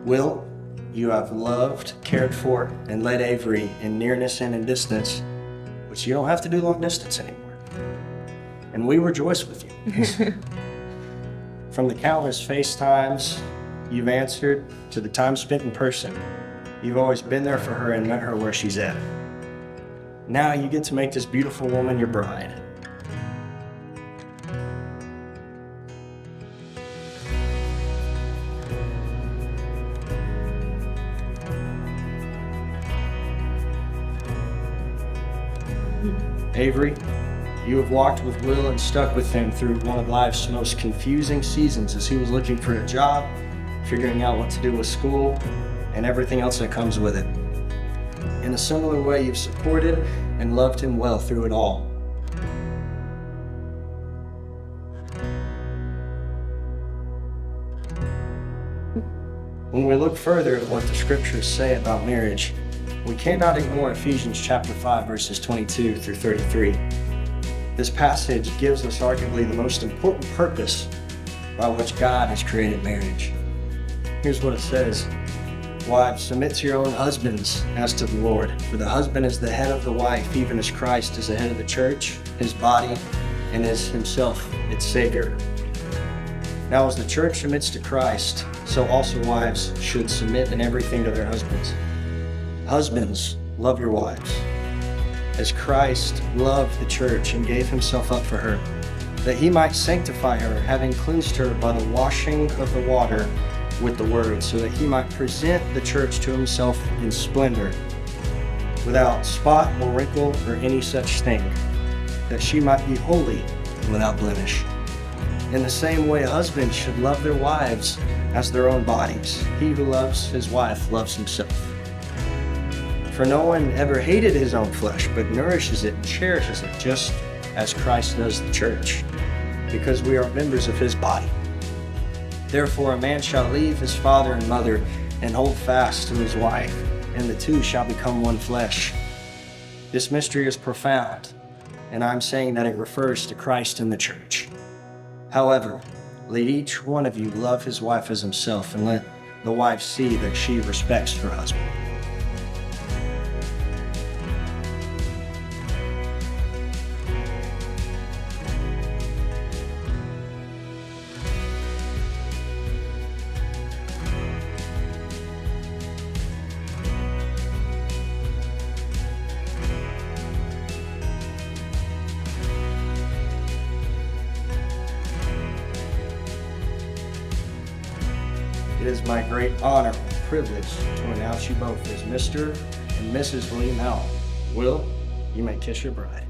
Will, you have loved, cared for, and led Avery in nearness and in distance, but you don't have to do long distance anymore. And we rejoice with you. From the countless FaceTimes you've answered to the time spent in person, you've always been there for her and met her where she's at. Now you get to make this beautiful woman your bride. Avery, you have walked with Will and stuck with him through one of life's most confusing seasons as he was looking for a job, figuring out what to do with school, and everything else that comes with it. In a similar way, you've supported and loved him well through it all. When we look further at what the scriptures say about marriage, we cannot ignore Ephesians chapter 5, verses 22 through 33. This passage gives us arguably the most important purpose by which God has created marriage. Here's what it says. Wives, submit to your own husbands as to the Lord. For the husband is the head of the wife, even as Christ is the head of the church, his body, and is himself its Savior. Now as the church submits to Christ, so also wives should submit in everything to their husbands. Husbands, love your wives, as Christ loved the church and gave himself up for her, that he might sanctify her, having cleansed her by the washing of the water with the word, so that he might present the church to himself in splendor, without spot or wrinkle or any such thing, that she might be holy and without blemish. In the same way, husbands should love their wives as their own bodies. He who loves his wife loves himself. For no one ever hated his own flesh, but nourishes it and cherishes it, just as Christ does the church, because we are members of his body. Therefore a man shall leave his father and mother and hold fast to his wife, and the two shall become one flesh. This mystery is profound, and I'm saying that it refers to Christ and the church. However, let each one of you love his wife as himself, and let the wife see that she respects her husband. It is my great honor and privilege to announce you both as Mr. and Mrs. William Howell. Will, you may kiss your bride.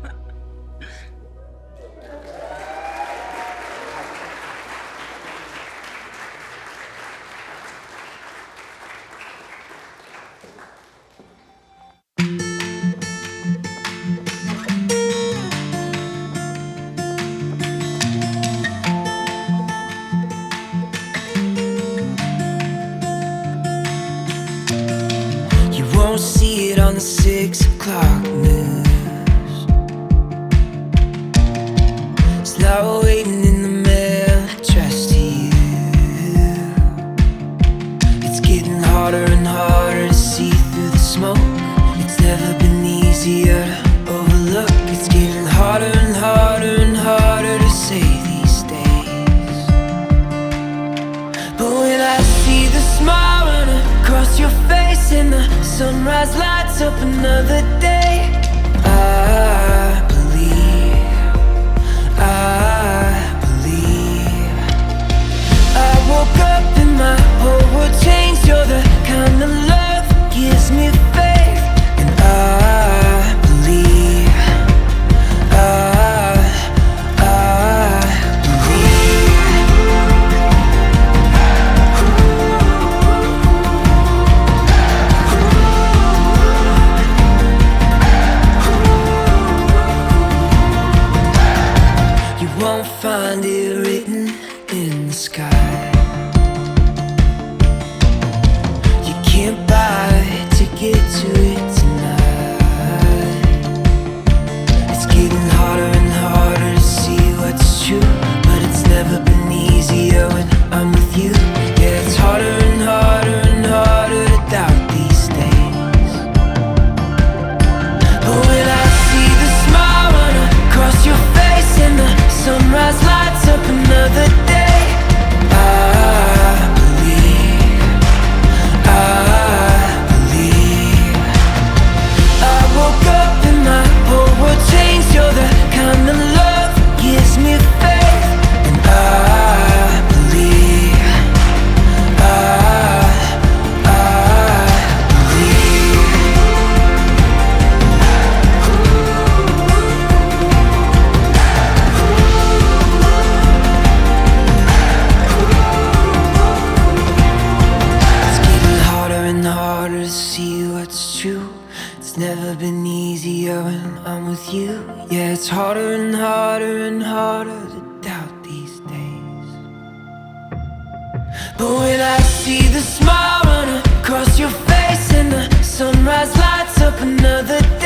Won't see it on the 6 o'clock news. It's not waiting in the mail addressed to you. It's getting harder and harder to see through the smoke. It's never been easier to overlook. It's getting harder and harder and harder to say these days. But when I see the smile run across your face and the sunrise lights up another day, I believe. I woke up and my whole world changed. You're the kind of love that gives me faith, and I believe. Won't find it written in the sky. You can't buy a ticket to it tonight. It's getting harder and harder to see what's true, but it's never been easier when I'm with you. Yeah, it's harder and harder and harder with you. Yeah, it's harder and harder and harder to doubt these days. But when I see the smile run across your face and the sunrise lights up another day,